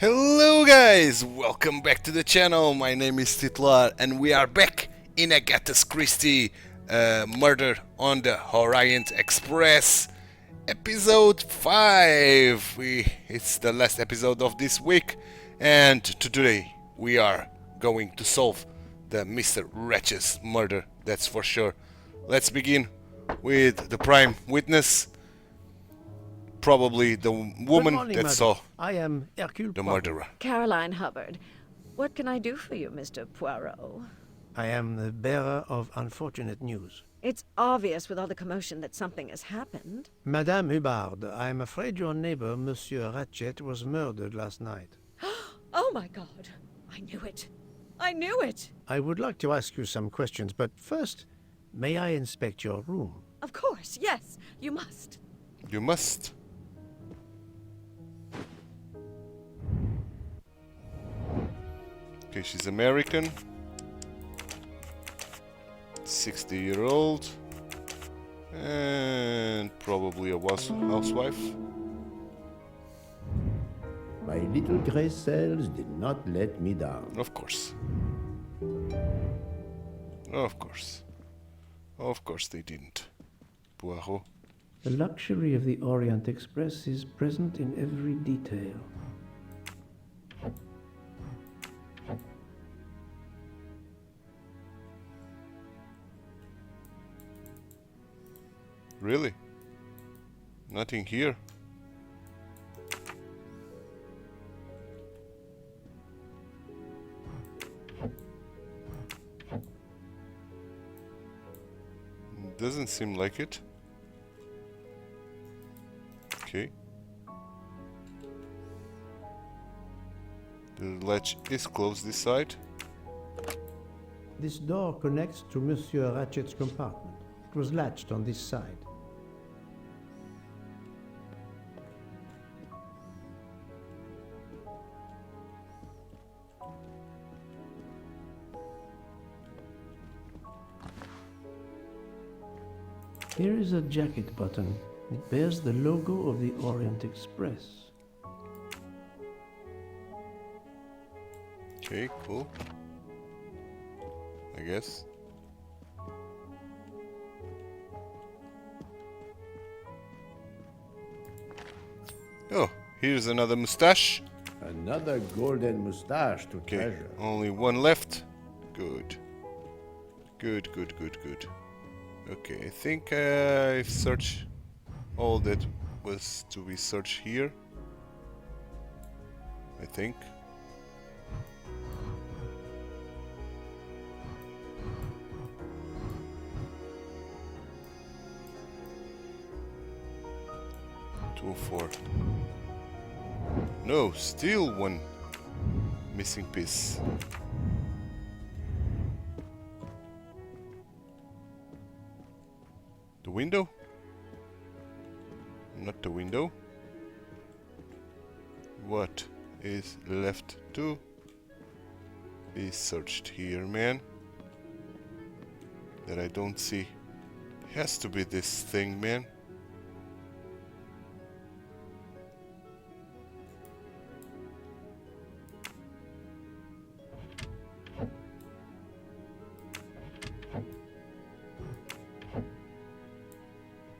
Hello guys, welcome back to the channel. My name is Titular and we are back in Agatha Christie Murder on the Orient Express episode 5. It's the last episode of this week and today we are going to solve the Mr. Ratchet's murder, that's for sure. Let's begin with the prime witness. Probably the woman morning, that madam. saw I am Hercule the Poirot. murderer. Caroline Hubbard. What can I do for you, Mr. Poirot? I am the bearer of unfortunate news. It's obvious with all the commotion that something has happened. Madame Hubbard, I am afraid your neighbor, Monsieur Ratchet, was murdered last night. Oh my God! I knew it! I knew it! I would like to ask you some questions, but first, may I inspect your room? Of course, yes, you must. You must. Okay, she's American. 60-year-old. And probably a housewife. My little gray cells did not let me down. Of course. Of course. Of course they didn't. Poirot. The luxury of the Orient Express is present in every detail. Really? Nothing here? Doesn't seem like it. Okay. The latch is closed this side. This door connects to Monsieur Ratchet's compartment. It was latched on this side. Here is a jacket button. It bears the logo of the Orient Express. Okay, cool. I guess. Oh, here's another mustache. Another golden mustache to Okay, treasure. only one left. Good. Good. Okay, I think I've searched all that was to be searched here. I think. Two, four. No, still one missing piece. The window? Not the window. What is left to be searched here, man? That I don't see. Has to be this thing, man.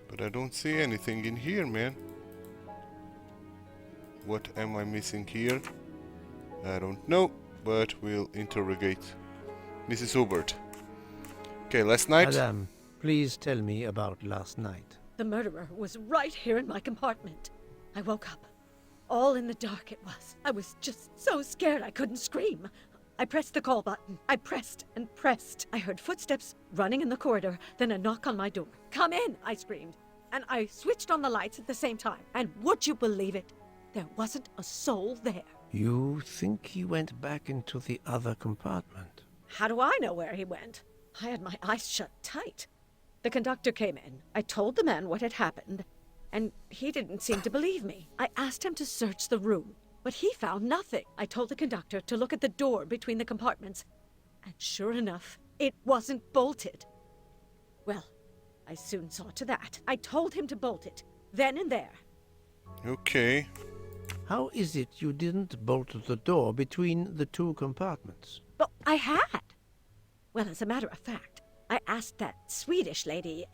But I don't see anything in here, man. What am I missing here? I don't know, but we'll interrogate Mrs. Hubbard. Okay, last night. Madame, please tell me about last night. The murderer was right here in my compartment. I woke up. All in the dark it was. I was just so scared I couldn't scream. I pressed the call button. I pressed and pressed. I heard footsteps running in the corridor, then a knock on my door. "Come in," I screamed. And I switched on the lights at the same time. And would you believe it? There wasn't a soul there. You think he went back into the other compartment? How do I know where he went? I had my eyes shut tight. The conductor came in. I told the man what had happened, and he didn't seem to believe me. I asked him to search the room, but he found nothing. I told the conductor to look at the door between the compartments, and sure enough, it wasn't bolted. Well, I soon saw to that. I told him to bolt it, then and there. Okay. How is it you didn't bolt the door between the two compartments? But I had. Well, as a matter of fact, I asked that Swedish lady,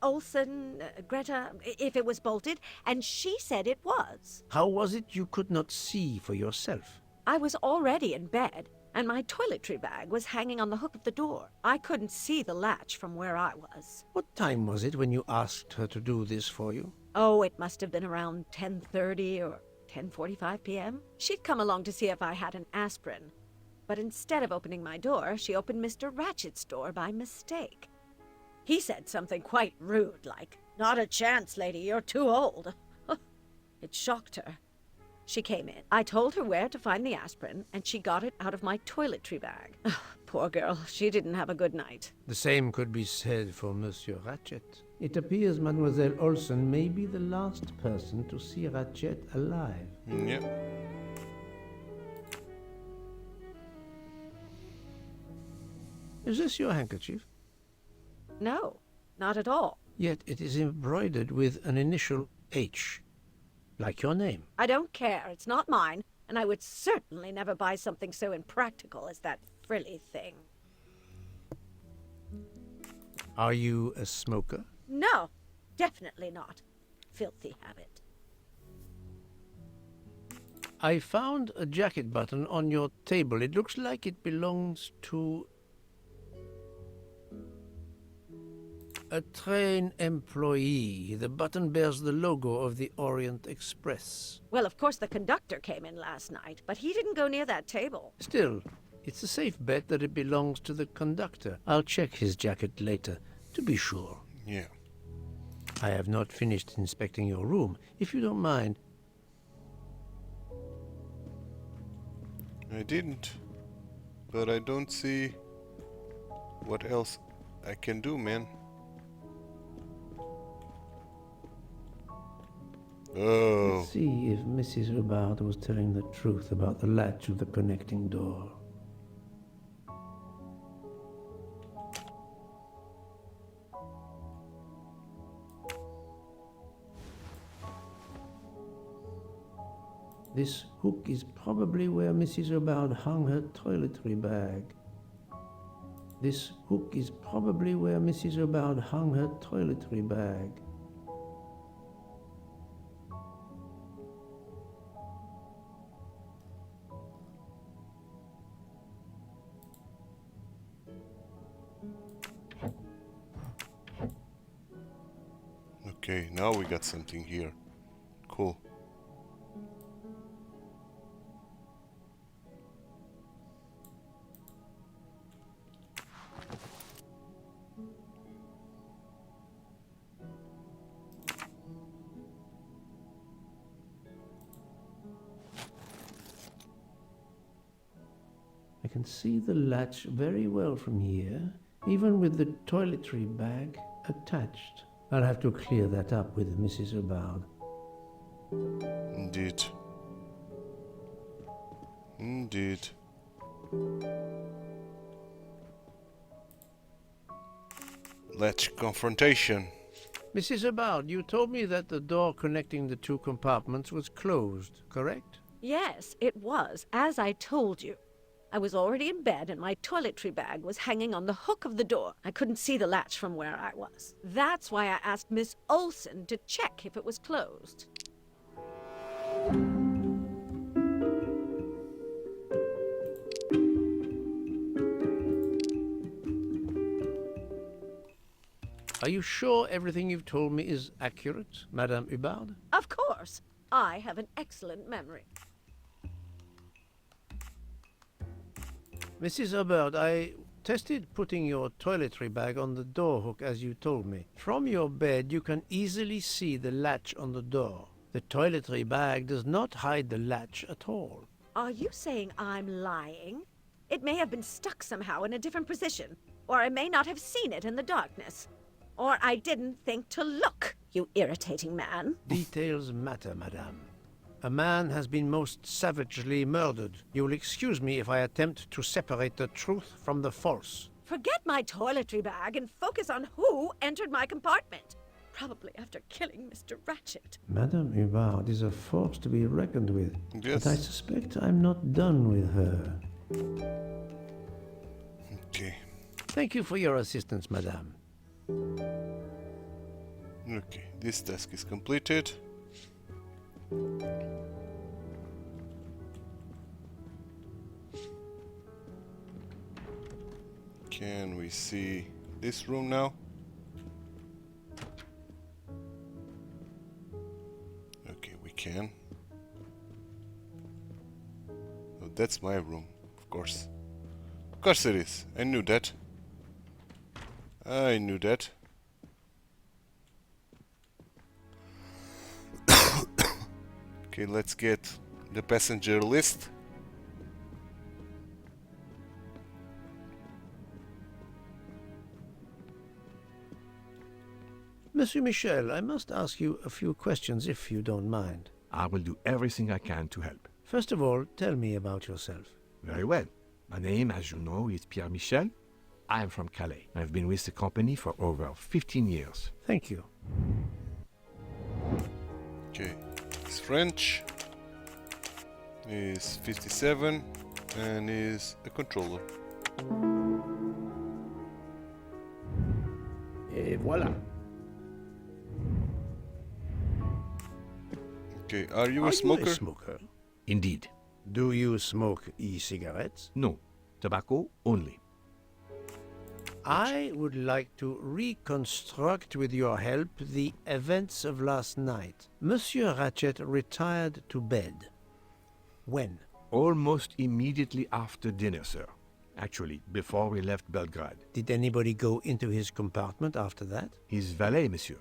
Olsen, Greta, if it was bolted, and she said it was. How was it you could not see for yourself? I was already in bed, and my toiletry bag was hanging on the hook of the door. I couldn't see the latch from where I was. What time was it when you asked her to do this for you? Oh, it must have been around 10:30 or 10:45 p.m. She'd come along to see if I had an aspirin. But instead of opening my door, she opened Mr. Ratchet's door by mistake. He said something quite rude, like, "Not a chance, lady, you're too old." It shocked her. She came in. I told her where to find the aspirin, and she got it out of my toiletry bag. Poor girl, she didn't have a good night. The same could be said for Monsieur Ratchet. It appears Mademoiselle Olsen may be the last person to see Ratchet alive. Yeah. Is this your handkerchief? No, not at all. Yet it is embroidered with an initial H, like your name. I don't care. It's not mine, and I would certainly never buy something so impractical as that frilly thing. Are you a smoker? No, definitely not. Filthy habit. I found a jacket button on your table. It looks like it belongs to a train employee. The button bears the logo of the Orient Express. Well, of course the conductor came in last night, but he didn't go near that table. Still, it's a safe bet that it belongs to the conductor. I'll check his jacket later, to be sure. Yeah. I have not finished inspecting your room. If you don't mind, I didn't. But I don't see what else I can do, man. Oh. let's see if Mrs. Hubbard was telling the truth about the latch of the connecting door. This hook is probably where Mrs. Hubbard hung her toiletry bag. This hook is probably where Mrs. Hubbard hung her toiletry bag. Okay, now we got something here. Cool. I can see the latch very well from here, even with the toiletry bag attached. I'll have to clear that up with Mrs. Hubbard. Indeed. Indeed. Latch confrontation. Mrs. Hubbard, you told me that the door connecting the two compartments was closed, correct? Yes, it was, as I told you. I was already in bed and my toiletry bag was hanging on the hook of the door. I couldn't see the latch from where I was. That's why I asked Miss Olsen to check if it was closed. Are you sure everything you've told me is accurate, Madame Hubbard? Of course. I have an excellent memory. Mrs. Hubbard, I tested putting your toiletry bag on the door hook as you told me. From your bed, you can easily see the latch on the door. The toiletry bag does not hide the latch at all. Are you saying I'm lying? It may have been stuck somehow in a different position, or I may not have seen it in the darkness. Or I didn't think to look, you irritating man. Details matter, madame. A man has been most savagely murdered. You will excuse me if I attempt to separate the truth from the false. Forget my toiletry bag and focus on who entered my compartment. probably after killing Mr. Ratchet. Madame Hubbard is a force to be reckoned with. Yes. But I suspect I'm not done with her. Okay. Thank you for your assistance, madame. Okay, this task is completed. Can we see this room now? Okay, we can. Oh, that's my room, of course. Of course it is. I knew that. I knew that. Okay, let's get the passenger list. Monsieur Michel, I must ask you a few questions if you don't mind. I will do everything I can to help. First of all, tell me about yourself. Very well. My name, as you know, is Pierre Michel. I am from Calais. I've been with the company for over 15 years. Thank you. Okay, he's French. He's 57 and is a controller. Et voilà. Okay, are you Are a smoker? you a smoker? Indeed. Do you smoke e-cigarettes? No. Tobacco only. I would like to reconstruct with your help the events of last night. Monsieur Ratchet retired to bed. When? Almost immediately after dinner, sir. Actually, before we left Belgrade. Did anybody go into his compartment after that? His valet, monsieur.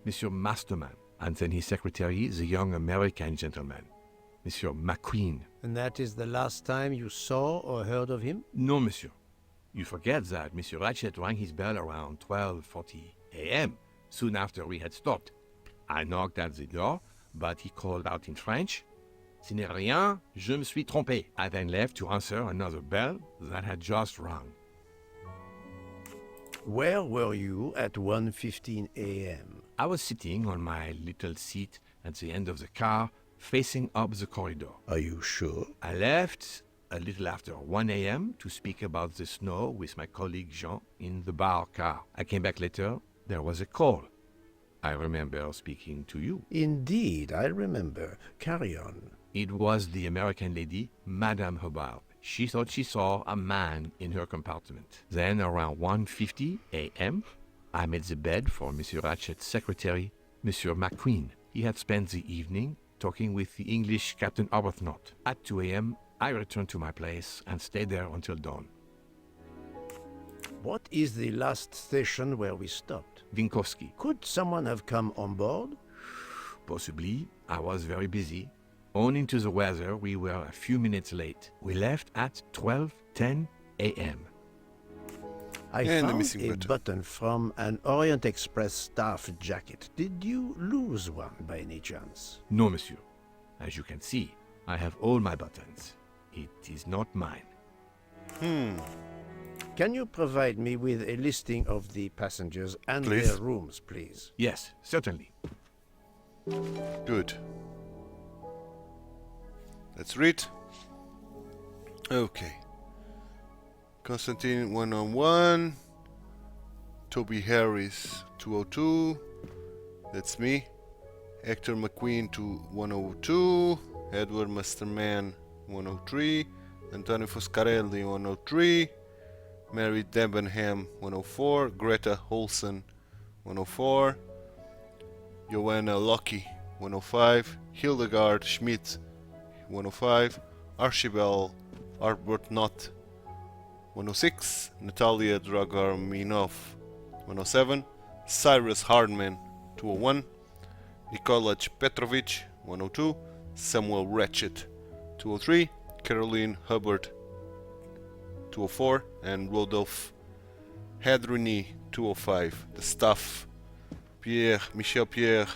Monsieur Masterman. And then his secretary, the young American gentleman. Monsieur McQueen. And that is the last time you saw or heard of him? No, monsieur. You forget that Monsieur Ratchet rang his bell around 12:40 a.m., soon after we had stopped. I knocked at the door, but he called out in French, "Ce n'est rien, je me suis trompé." I then left to answer another bell that had just rung. Where were you at 1:15 a.m.? I was sitting on my little seat at the end of the car, facing up the corridor. Are you sure? I left a little after 1 a.m. to speak about the snow with my colleague Jean in the bar car. I came back later. There was a call. I remember speaking to you. Indeed, I remember. Carry on. It was the American lady, Madame Hubbard. She thought she saw a man in her compartment. Then, around 1:50 a.m., I made the bed for Monsieur Ratchet's secretary, Monsieur McQueen. He had spent the evening talking with the English Captain Arbuthnot. At 2 a.m., I returned to my place and stayed there until dawn. What is the last station where we stopped? Vinkovsky. Could someone have come on board? Possibly. I was very busy. Owing to the weather, we were a few minutes late. We left at 12:10 a.m. I And the found missing a button from an Orient Express staff jacket. Did you lose one by any chance? No, monsieur. As you can see, I have all my buttons. It is not mine. Can you provide me with a listing of the passengers and Please. their rooms, please? Yes, certainly. Good. Let's read. Okay. Constantine 101. Toby Harris 202. That's me. Hector McQueen to 102. Edward Masterman 103. Antonio Foscarelli 103. Mary Debenham 104. Greta Olson 104. Joanna Lockie 105. Hildegard Schmidt 105. Archibald Arbuthnot 106. Natalia Dragominov 107. Cyrus Hardman 201. Nikolaj Petrovic 102. Samuel Ratchet 203. Caroline Hubbard 204. And Rodolphe Hadrini 205. The staff: Michel Pierre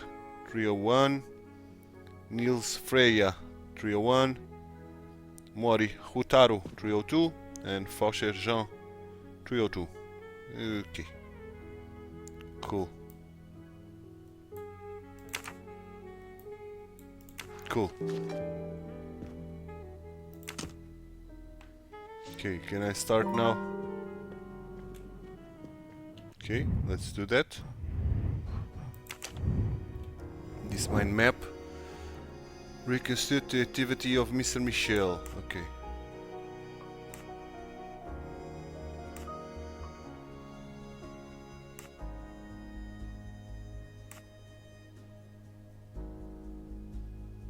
301. Niels Freya 301. Mori Hutaru 302. And Faucher Jean 302. Okay. Cool. Cool. Okay, can I start now? Okay, let's do that. This is my map. Reconstitute the activity of Mr. Michel. Okay.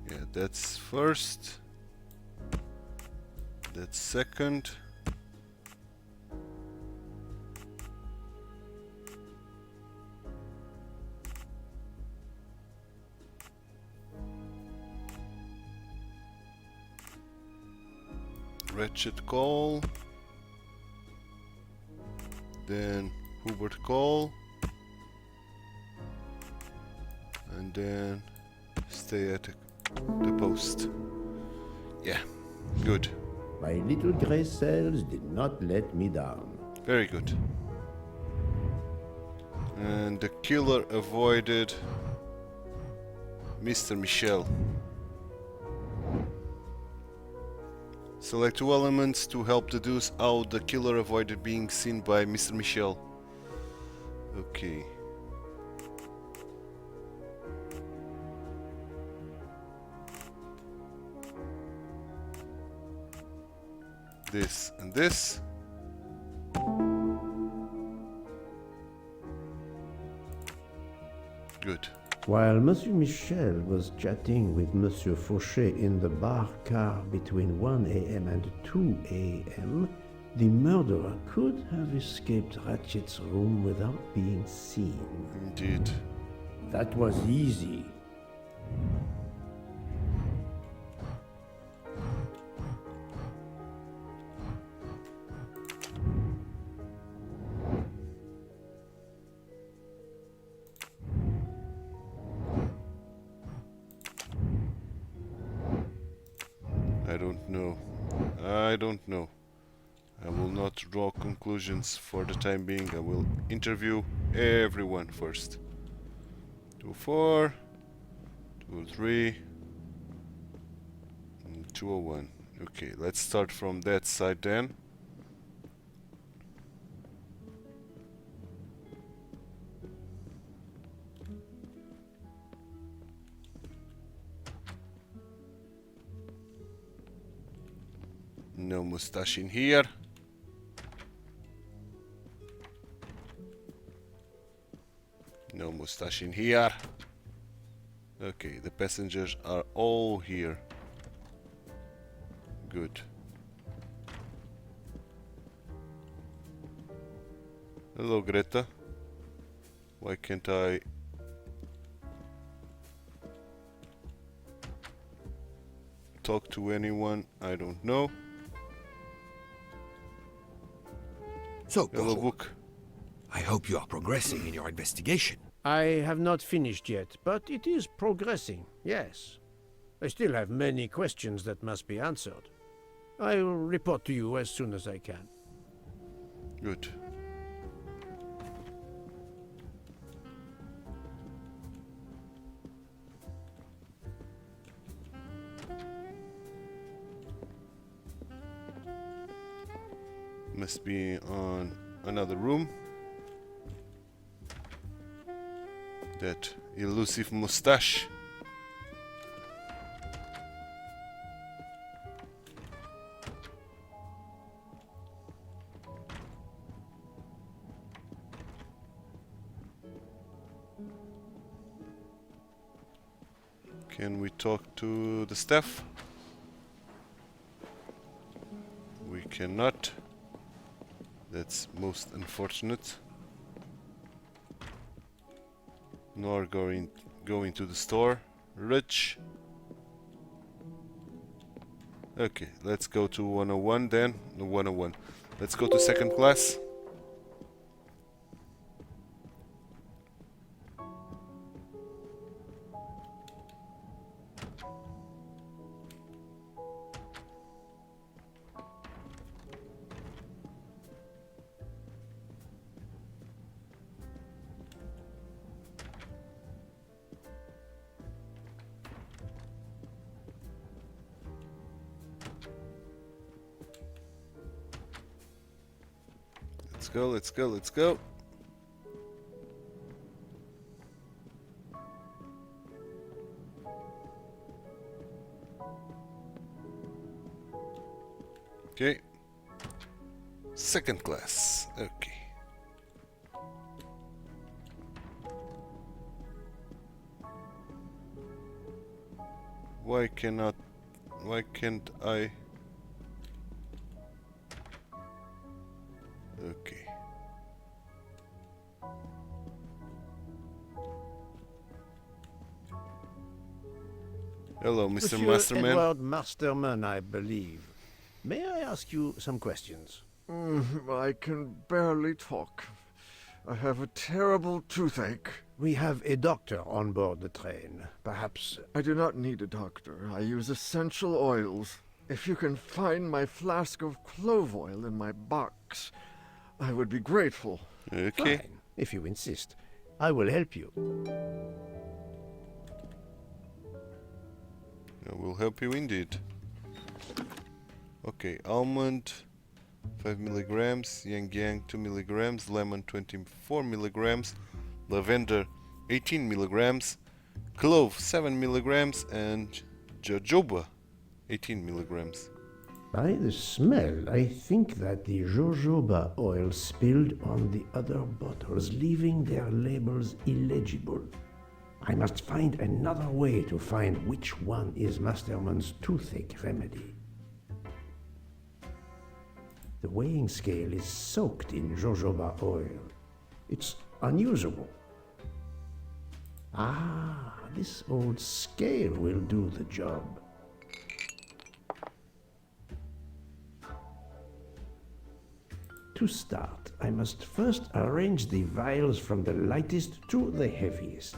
Yeah, that's first. That's second. Ratchet Call, then Hubert Call, and then stay at the post. Yeah, good. My little gray cells did not let me down. Very good. And the killer avoided Mr. Michel. Select two elements to help deduce how the killer avoided being seen by Mr. Michel. Okay. This and this. Good. While Monsieur Michel was chatting with Monsieur Fauchet in the bar car between 1 a.m. and 2 a.m., the murderer could have escaped Ratchet's room without being seen. Indeed. That was easy. I don't know. I will not draw conclusions for the time being. I will interview everyone first. 204, 203, and 201. Okay, let's start from that side then. No mustache in here. No mustache in here. Okay, the passengers are all here. Good. Hello, Greta. Why can't I... talk to anyone? I don't know. So, Hello, Poirot, book. I hope you are progressing in your investigation. I have not finished yet, but it is progressing, yes. I still have many questions that must be answered. I will report to you as soon as I can. Good. Must be on another room. That elusive mustache. Can we talk to the staff? We cannot. That's most unfortunate. Nor going to the store. Rich. Okay, let's go to 101 then. No, 101. Let's go to second class. go, let's go, let's go. Okay. Second class. Okay. Why can't I? Okay. Hello, Mr. Monsieur Masterman. Edward Masterman, I believe. May I ask you some questions? I can barely talk. I have a terrible toothache. We have a doctor on board the train. Perhaps... I do not need a doctor. I use essential oils. If you can find my flask of clove oil in my box, I would be grateful. Okay. Fine, if you insist. I will help you. I will help you indeed. Okay, almond 5 milligrams, yang 2 milligrams, lemon 24 milligrams, lavender 18 milligrams, clove 7 milligrams, and jojoba 18 milligrams. By the smell, I think that the jojoba oil spilled on the other bottles, leaving their labels illegible. I must find another way to find which one is Masterman's toothache remedy. The weighing scale is soaked in jojoba oil. It's unusable. Ah, this old scale will do the job. To start, I must first arrange the vials from the lightest to the heaviest.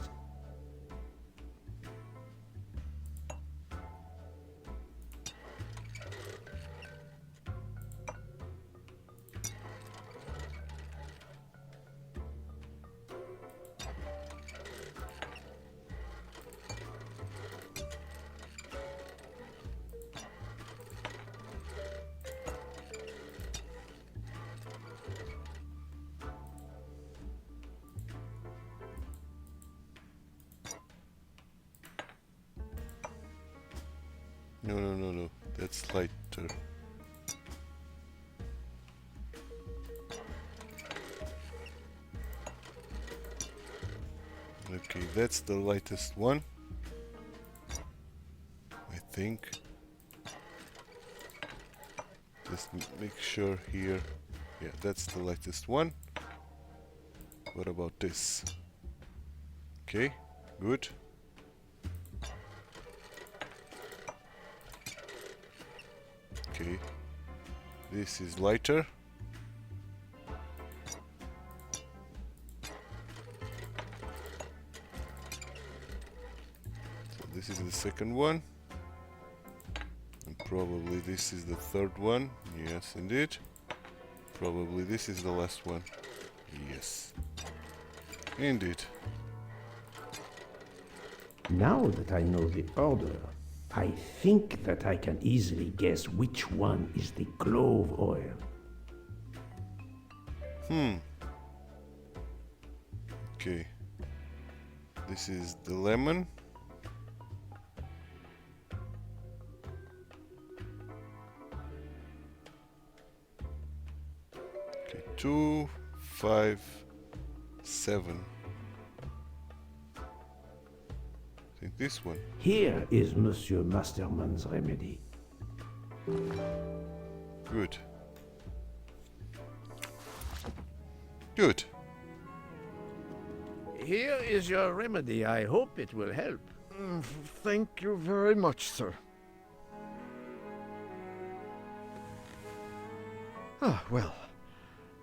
No. That's lighter. Okay, that's the lightest one. I think. Just make sure here. Yeah, that's the lightest one. What about this? Okay, good. Okay, this is lighter. So this is the second one. And probably this is the third one. Yes, indeed. Probably this is the last one. Yes. Indeed. Now that I know the order, I think that I can easily guess which one is the clove oil. Okay. This is the lemon. Okay, 2, 5, 7. I think this one. Here is Monsieur Masterman's remedy. Good. Good. Here is your remedy. I hope it will help. Thank you very much, sir. Ah, well,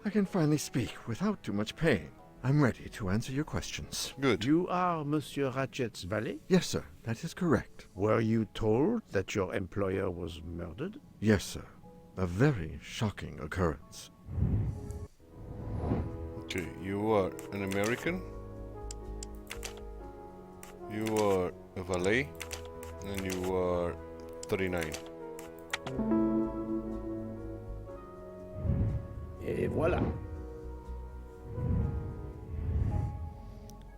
I can finally speak without too much pain. I'm ready to answer your questions. Good. You are Monsieur Ratchet's valet? Yes, sir, that is correct. Were you told that your employer was murdered? Yes, sir. A very shocking occurrence. Okay, you are an American. You are a valet. And you are 39. Et voilà.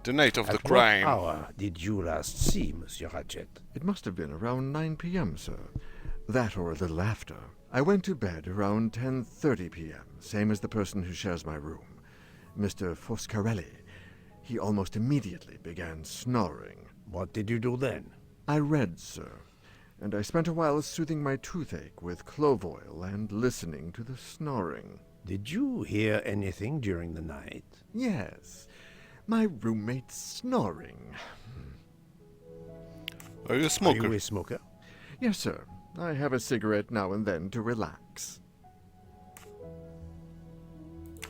The night of the At crime. what hour did you last see Monsieur Ratchet? It must have been around 9 p.m., sir. That or a little after. I went to bed around 10:30 p.m., same as the person who shares my room, Mr. Foscarelli. He almost immediately began snoring. What did you do then? I read, sir, and I spent a while soothing my toothache with clove oil and listening to the snoring. Did you hear anything during the night? Yes, my roommate's snoring. Are you a Are smoker? you a smoker? Yes, sir. I have a cigarette now and then to relax.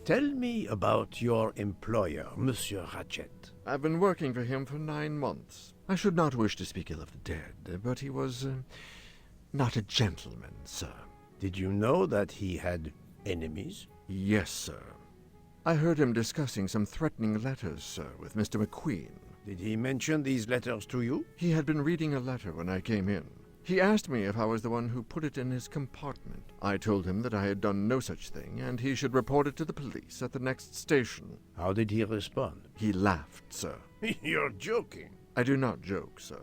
Tell me about your employer, Monsieur Ratchet. I've been working for him for 9 months. I should not wish to speak ill of the dead, but he was not a gentleman, sir. Did you know that he had enemies? Yes, sir. I heard him discussing some threatening letters, sir, with Mr. McQueen. Did he mention these letters to you? He had been reading a letter when I came in. He asked me if I was the one who put it in his compartment. I told him that I had done no such thing, and he should report it to the police at the next station. How did he respond? He laughed, sir. You're joking. I do not joke, sir.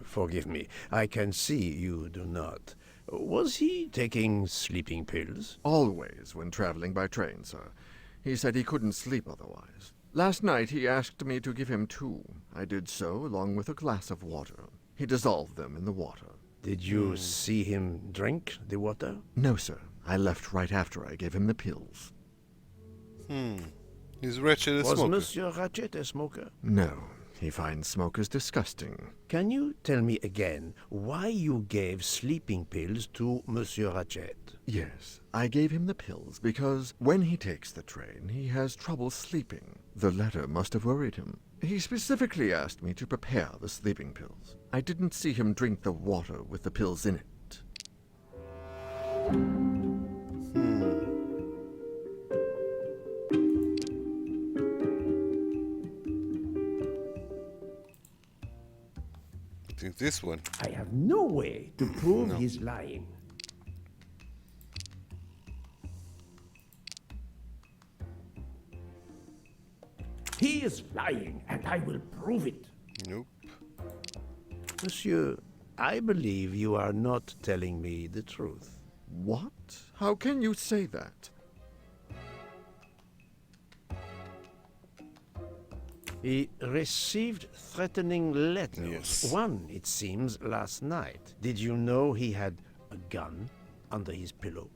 Forgive me, I can see you do not. Was he taking sleeping pills? Always when traveling by train, sir. He said he couldn't sleep otherwise. Last night he asked me to give him 2. I did so, along with a glass of water. He dissolved them in the water. Did you see him drink the water? No, sir. I left right after I gave him the pills. Is Ratchet a Was smoker? Monsieur Ratchet a smoker? No. He finds smokers disgusting. Can you tell me again why you gave sleeping pills to Monsieur Ratchet? Yes, I gave him the pills because when he takes the train, he has trouble sleeping. The letter must have worried him. He specifically asked me to prepare the sleeping pills. I didn't see him drink the water with the pills in it. I think this one. I have no way to prove he's lying. He is lying, and I will prove it. Nope. Monsieur, I believe you are not telling me the truth. What? How can you say that? He received threatening letters. Yes. One, it seems, last night. Did you know he had a gun under his pillow?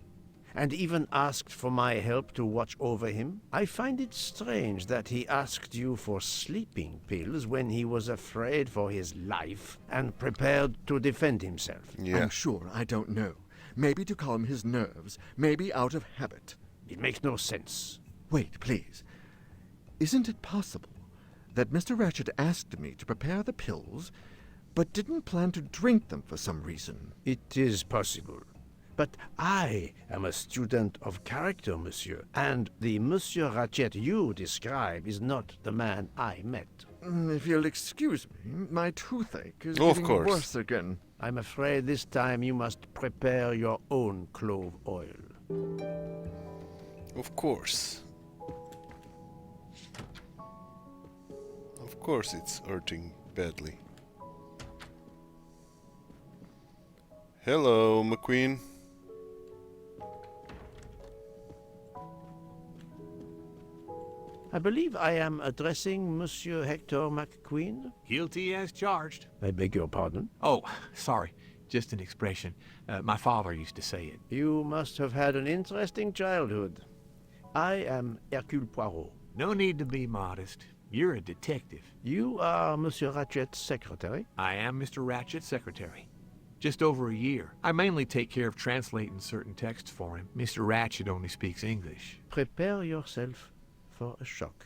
And even asked for my help to watch over him? I find it strange that he asked you for sleeping pills when he was afraid for his life and prepared to defend himself. Yeah. I'm sure I don't know. Maybe to calm his nerves, maybe out of habit. It makes no sense. Wait, please. Isn't it possible that Mr. Ratchet asked me to prepare the pills, but didn't plan to drink them for some reason? It is possible. But I am a student of character, monsieur, and the Monsieur Ratchet you describe is not the man I met. If you'll excuse me, my toothache is Of getting course. worse again. I'm afraid this time you must prepare your own clove oil. Of course. Of course it's hurting badly. Hello, McQueen. I believe I am addressing Monsieur Hector McQueen. Guilty as charged. I beg your pardon. Oh, sorry. Just an expression. My father used to say it. You must have had an interesting childhood. I am Hercule Poirot. No need to be modest. You're a detective. You are Monsieur Ratchet's secretary? I am Mr. Ratchet's secretary. Just over a year. I mainly take care of translating certain texts for him. Mr. Ratchet only speaks English. Prepare yourself for a shock.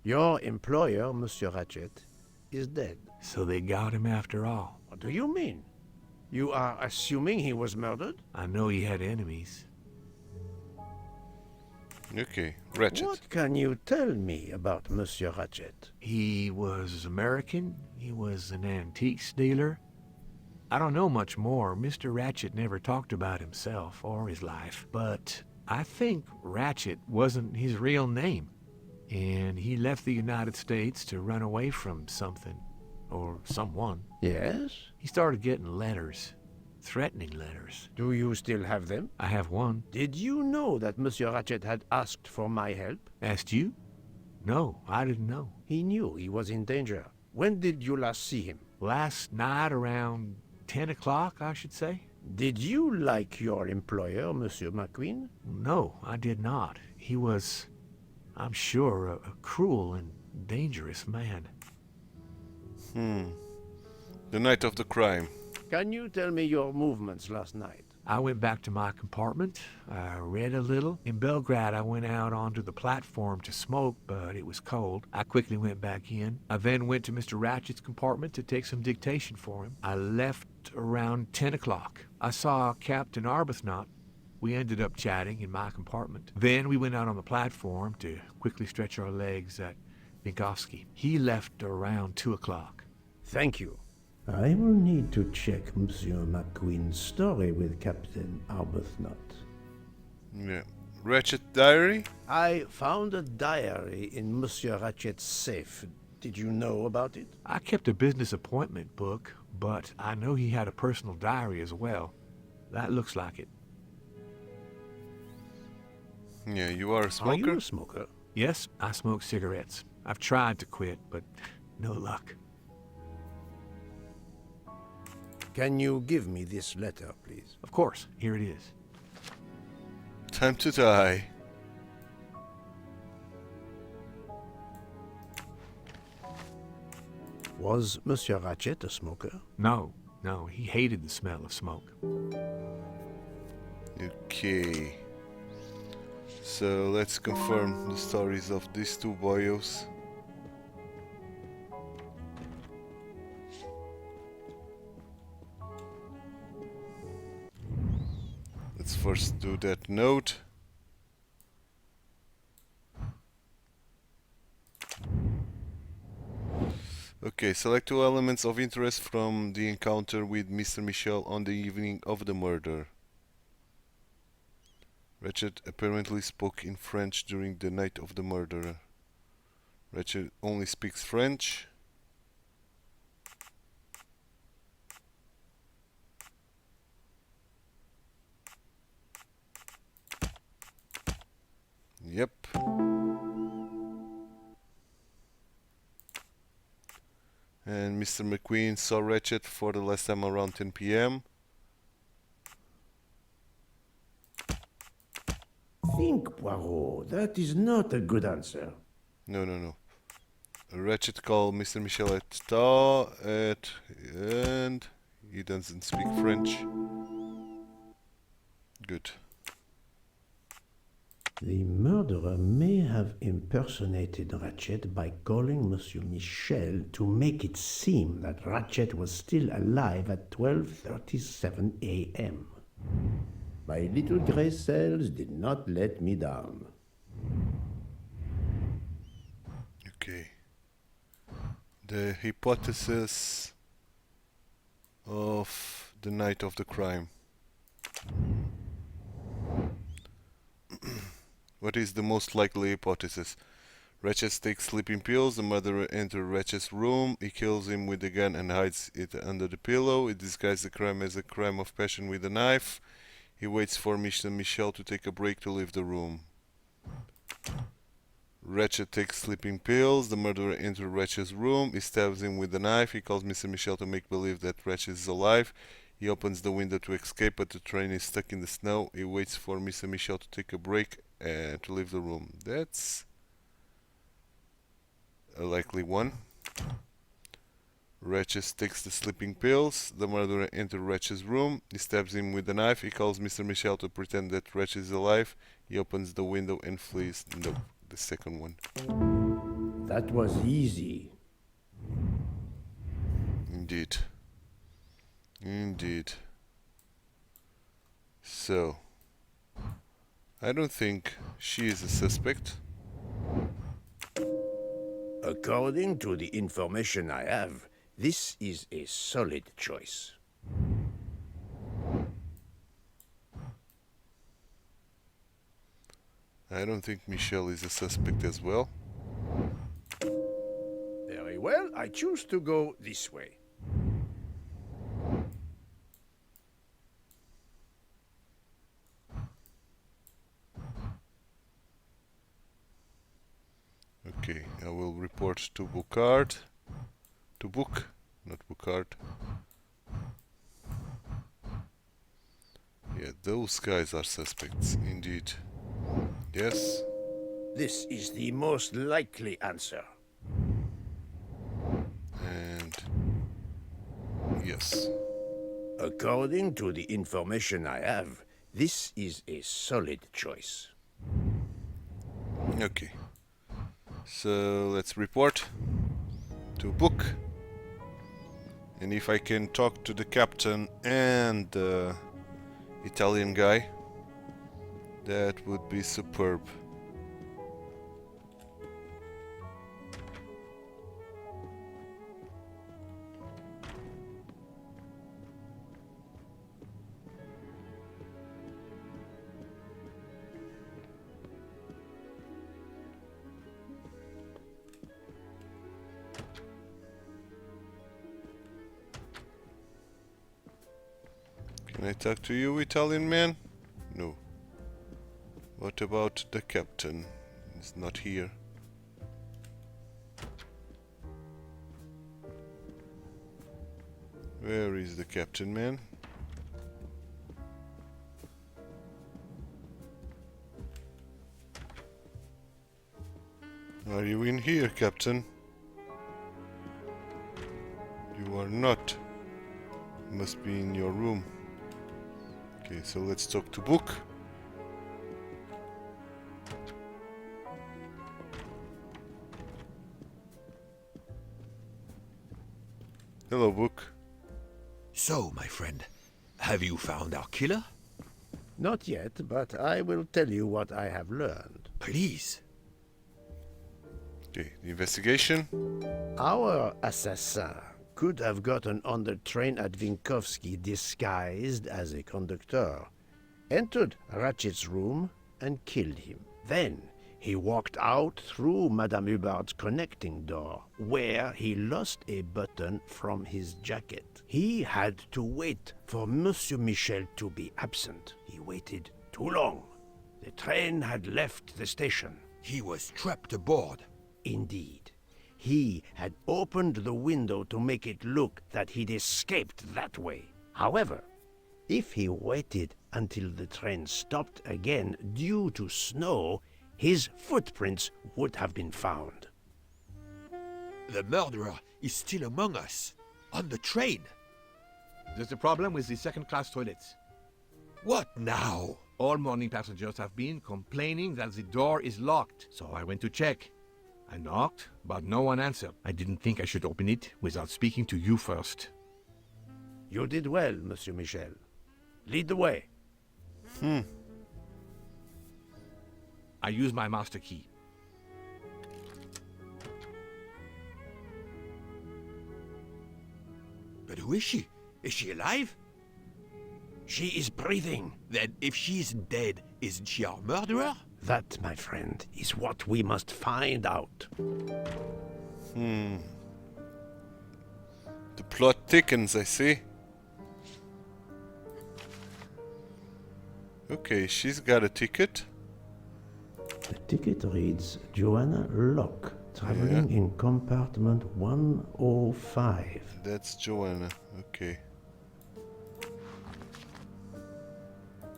Your employer, Monsieur Ratchet, is dead. So they got him after all. What do you mean? You are assuming he was murdered? I know he had enemies. Okay, Ratchet. What can you tell me about Monsieur Ratchet? He was American. He was an antiques dealer. I don't know much more. Mr. Ratchet never talked about himself or his life. But I think Ratchet wasn't his real name. and he left the United States to run away from something, or someone. Yes? He started getting letters, threatening letters. Do you still have them? I have one. Did you know that Monsieur Ratchet had asked for my help? Asked you? No, I didn't know. He knew he was in danger. When did you last see him? Last night around 10 o'clock, I should say. Did you like your employer, Monsieur McQueen? No, I did not. He was, I'm sure, a cruel and dangerous man. The night of the crime. Can you tell me your movements last night? I went back to my compartment. I read a little. In Belgrade, I went out onto the platform to smoke, but it was cold. I quickly went back in. I then went to Mr. Ratchet's compartment to take some dictation for him. I left around 10 o'clock. I saw Captain Arbuthnot. We ended up chatting in my compartment. Then we went out on the platform to quickly stretch our legs at Vinkovsky. He left around 2 o'clock. Thank you. I will need to check Monsieur McQueen's story with Captain Arbuthnot. Yeah. Ratchet diary? I found a diary in Monsieur Ratchet's safe. Did you know about it? I kept a business appointment book, but I know he had a personal diary as well. That looks like it. Yeah, you are a Are smoker? you a smoker? Yes, I smoke cigarettes. I've tried to quit, but no luck. Can you give me this letter, please? Of course, here it is. Time to die. Was Monsieur Ratchet a smoker? No, he hated the smell of smoke. Okay. So let's confirm the stories of these two boyos. Let's first do that note. Okay, select two elements of interest from the encounter with Mr. Michel on the evening of the murder. Ratchet apparently spoke in French during the night of the murder. Ratchet only speaks French. Yep. And Mr. McQueen saw Ratchet for the last time around 10 p.m. Think, Poirot. That is not a good answer. No. Ratchet called Mr. Michel and he doesn't speak French. Good. The murderer may have impersonated Ratchet by calling Monsieur Michel to make it seem that Ratchet was still alive at 12:37 a.m. My little gray cells did not let me down. Okay. The hypothesis of the night of the crime. What is the most likely hypothesis? Ratchet takes sleeping pills, the murderer enters Ratchet's room, he kills him with a gun and hides it under the pillow, he disguises the crime as a crime of passion with a knife, he waits for Mr. Michel to take a break to leave the room. Ratchet takes sleeping pills, the murderer enters Ratchet's room, he stabs him with a knife, he calls Mr. Michel to make believe that Ratchet is alive, he opens the window to escape but the train is stuck in the snow, he waits for Mr. Michel to take a break and to leave the room. That's a likely one. Ratchet takes the sleeping pills, the murderer enters Ratchet's room, he stabs him with a knife, he calls Mr. Michel to pretend that Ratchet is alive, he opens the window and flees. No, the second one. That was easy. Indeed. So, I don't think she is a suspect. According to the information I have, this is a solid choice. I don't think Michelle is a suspect as well. I choose to go this way. Okay, I will report to Boucard. To Book, not Boucard. Yeah, those guys are suspects, indeed. Yes? This is the most likely answer. And... yes. According to the information I have, this is a solid choice. Okay. So let's report to Book. And if I can talk to the captain and the Italian guy, that would be superb. Can I talk to you, Italian man? No. What about the captain? He's not here. Where is the captain, man? Are you in here, captain? You are not. You must be in your room. Okay, so let's talk to Book. Hello, Book. So, my friend, have you found our killer? Not yet, but I will tell you what I have learned. Please. Okay, the investigation. Our assassin could have gotten on the train at Vinkovsky disguised as a conductor, entered Ratchet's room and killed him. Then he walked out through Madame Hubbard's connecting door, where he lost a button from his jacket. He had to wait for Monsieur Michel to be absent. He waited too long. The train had left the station. He was trapped aboard. Indeed. He had opened the window to make it look that he'd escaped that way. However, if he waited until the train stopped again due to snow, his footprints would have been found. The murderer is still among us, on the train. There's a problem with the second-class toilets. What now? All morning passengers have been complaining that the door is locked, so I went to check. I knocked, but no one answered. I didn't think I should open it without speaking to you first. You did well, Monsieur Michel. Lead the way. I used my master key. But who is she? Is she alive? She is breathing. Then if she's dead, isn't she our murderer? That, my friend, is what we must find out. The plot thickens, I see. Okay, she's got a ticket. The ticket reads Joanna Locke, traveling in compartment 105. That's Joanna. Okay.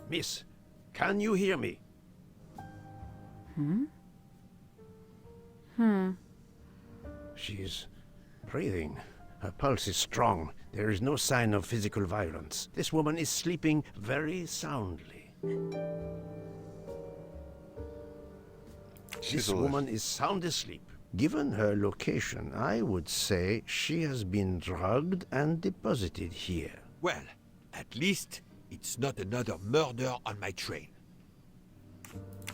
Miss, can you hear me? She's breathing. Her pulse is strong. There is no sign of physical violence. This woman is sleeping very soundly. She's This alive. woman is sound asleep. Given her location, I would say she has been drugged and deposited here. Well, at least it's not another murder on my train.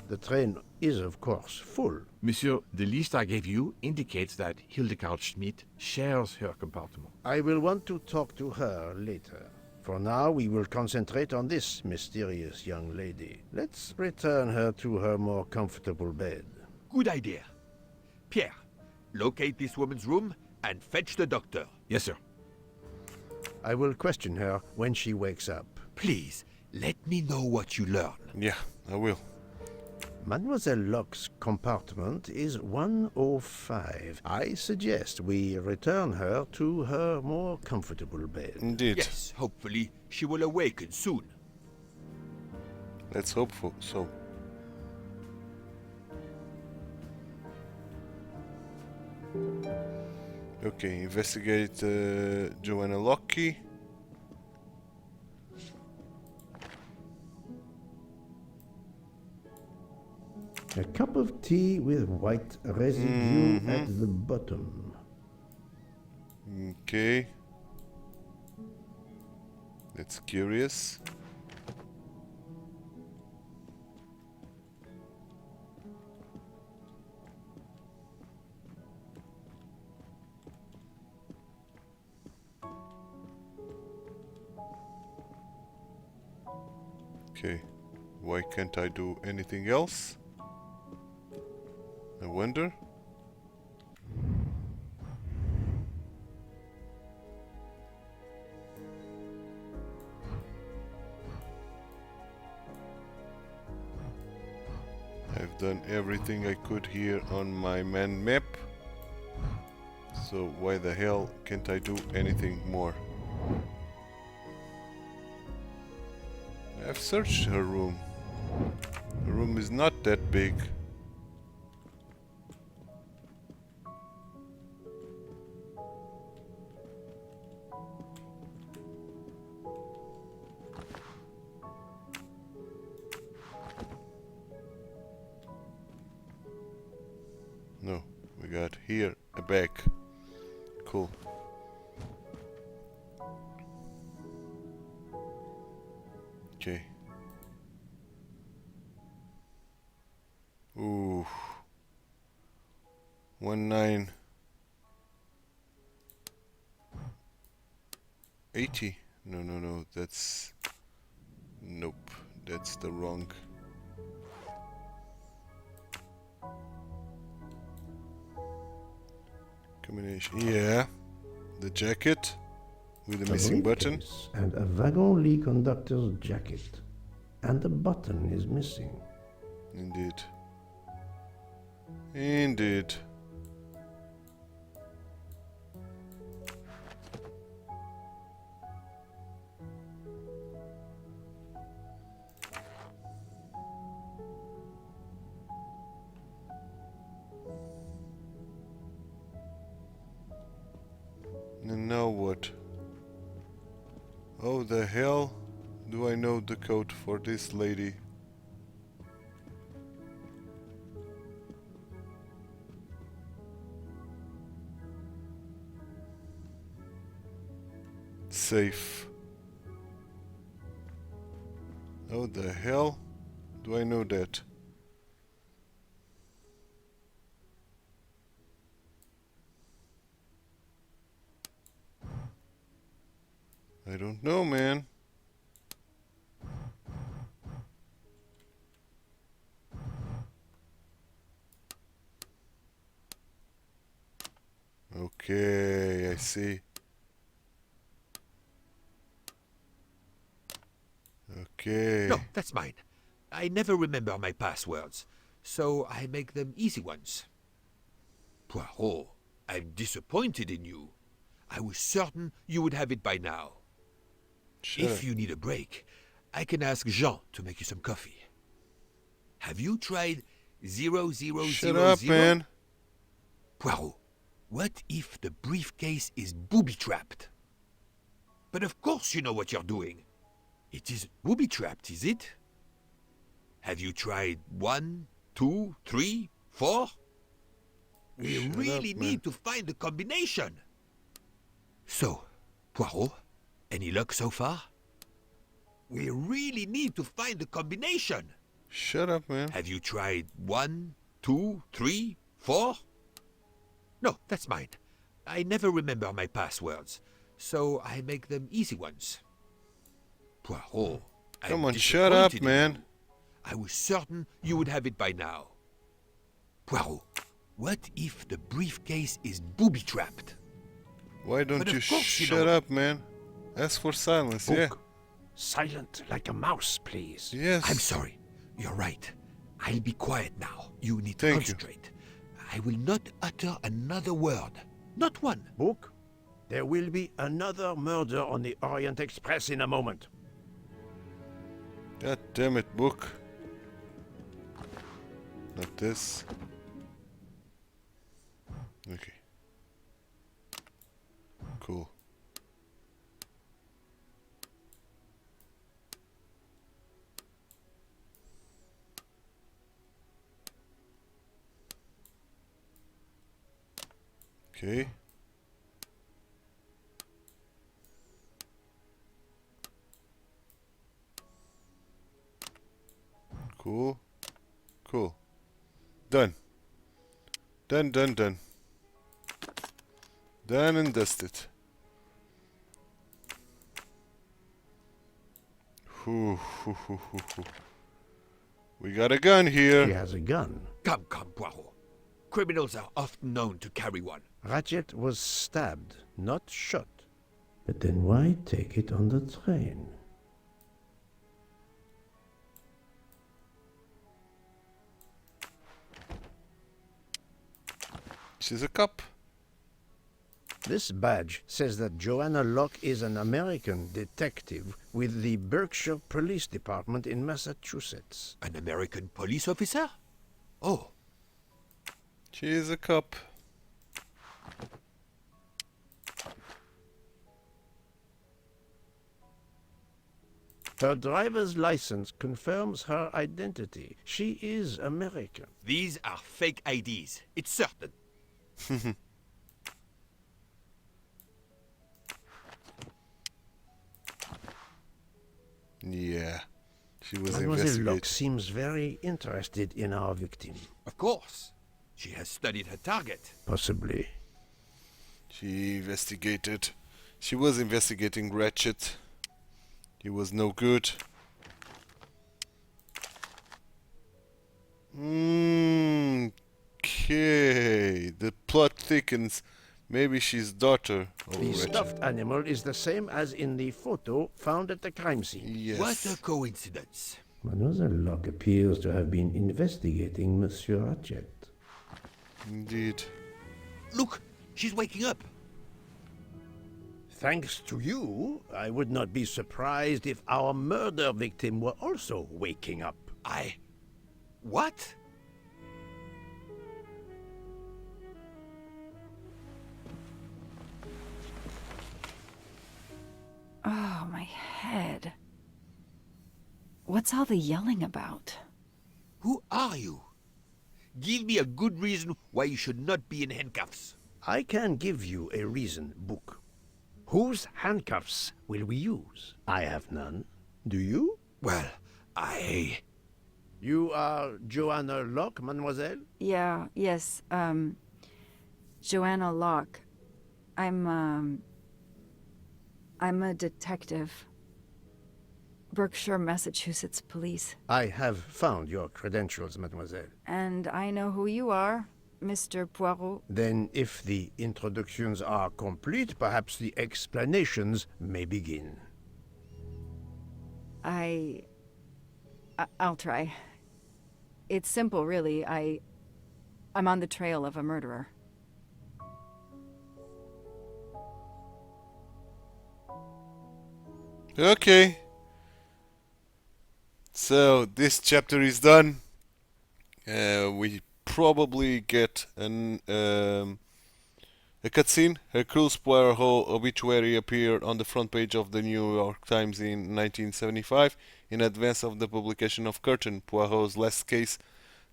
The train is, of course, full. Monsieur, the list I gave you indicates that Hildegard Schmidt shares her compartment. I will want to talk to her later. For now, we will concentrate on this mysterious young lady. Let's return her to her more comfortable bed. Good idea. Pierre, locate this woman's room and fetch the doctor. Yes, sir. I will question her when she wakes up. Please, let me know what you learn. Yeah, I will. Mademoiselle Locke's compartment is 105. I suggest we return her to her more comfortable bed. Indeed. Yes, hopefully she will awaken soon. Let's hope for so. Okay, investigate Joanna Locke. A cup of tea with white residue at the bottom. Okay. That's curious. Okay, why can't I do anything else? I wonder. I've done everything I could here on my man map. So why the hell can't I do anything more? I've searched her room. Her room is not that big. No, we got here a bag. Cool. Okay. Ooh. 1980. No, that's nope. That's the wrong. Combination. Yeah. The jacket with the missing button. Briefcase and a wagon-lit conductor's jacket. And the button is missing. Indeed. Indeed. And now what? Oh, the hell do I know the code for this lady? Safe. Oh, the hell do I know that? I don't know, man. Okay, I see. Okay. No, that's mine. I never remember my passwords, so I make them easy ones. Poirot, I'm disappointed in you. I was certain you would have it by now. If you need a break, I can ask Jean to make you some coffee. Have you tried 0000? Shut up, man. Poirot, what if the briefcase is booby-trapped? But of course you know what you're doing. It is booby-trapped, is it? Have you tried 1, 2, 3, 4? We Shut really up, man. need to find the combination. So, Poirot, any luck so far? We really need to find the combination. Shut up, man. Have you tried 1, 2, 3, 4? No, that's mine. I never remember my passwords, so I make them easy ones. Poirot, Come I'm on, shut up, disappointed in man. you. I was certain you would have it by now. Poirot, what if the briefcase is booby-trapped? Why don't But of you course you shut know- up, man? Ask for silence, yeah? Book. Silent like a mouse, please. Yes. I'm sorry. You're right. I'll be quiet now. You need to Thank you. concentrate. I will not utter another word. Not one. Book, there will be another murder on the Orient Express in a moment. God damn it, book. Not this. Okay. Cool. Okay. Cool. Cool. Done. Done, done, done. Done and dusted. Hoo, hoo, hoo, hoo, hoo. We got a gun She here. has a gun. Come, Poirot. Criminals are often known to carry one. Ratchet was stabbed, not shot. But then why take it on the train? She's a cop. This badge says that Joanna Locke is an American detective with the Berkshire Police Department in Massachusetts. An American police officer? Oh, She is a cop. Her driver's license confirms her identity. She is American. these are fake IDs. It's certain. Yeah. She was Mademoiselle investigating. Locke seems very interested in our victim. Of course. She has studied her target. Possibly. She investigated. She was investigating Ratchet. He was no good. Okay. The plot thickens. Maybe she's daughter of The Ratchet. stuffed animal is the same as in the photo found at the crime scene. Yes. What a coincidence. Mademoiselle Locke appears to have been investigating Monsieur Ratchet. Indeed. Look, she's waking up. Thanks to you, I would not be surprised if our murder victim were also waking up. What? Oh, my head. What's all the yelling about? Who are you? Give me a good reason why you should not be in handcuffs. I can give you a reason, Book. Whose handcuffs will we use? I have none. Do you? Well, You are Joanna Locke, mademoiselle? Yes, Joanna Locke. I'm a detective. Berkshire, Massachusetts Police. I have found your credentials, mademoiselle. And I know who you are, Mr. Poirot. Then, if the introductions are complete, perhaps the explanations may begin. I'll try. It's simple, really. I'm on the trail of a murderer. Okay. So this chapter is done. We probably get a cutscene. Hercule Poirot obituary appeared on the front page of the New York Times in 1975 in advance of the publication of Curtain, Poirot's last case,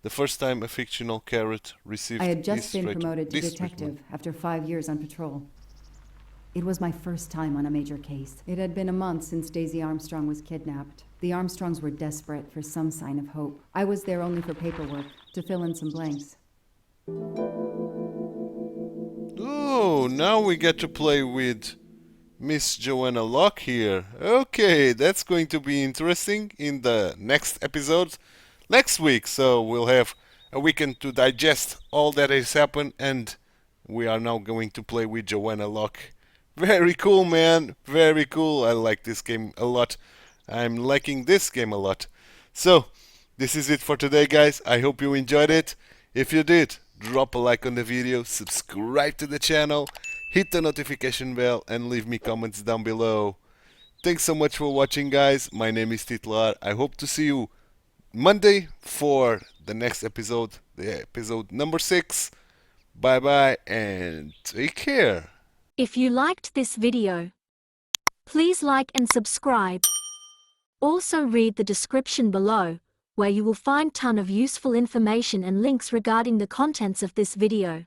the first time a fictional character received I had just this been treatment- promoted to this detective treatment. after 5 years on patrol. It was my first time on a major case. It had been a month since Daisy Armstrong was kidnapped. The Armstrongs were desperate for some sign of hope. I was there only for paperwork, to fill in some blanks. Oh, now we get to play with Miss Joanna Locke here. Okay, that's going to be interesting in the next episode next week. So we'll have a weekend to digest all that has happened, and we are now going to play with Joanna Locke Very cool, man. Very cool. I like this game a lot. I'm liking this game a lot. So, this is it for today, guys. I hope you enjoyed it. If you did, drop a like on the video, subscribe to the channel, hit the notification bell, and leave me comments down below. Thanks so much for watching, guys. My name is Titular. I hope to see you Monday for the next episode, the episode number 6. Bye bye and take care. If you liked this video, please like and subscribe. Also read the description below, where you will find ton of useful information and links regarding the contents of this video.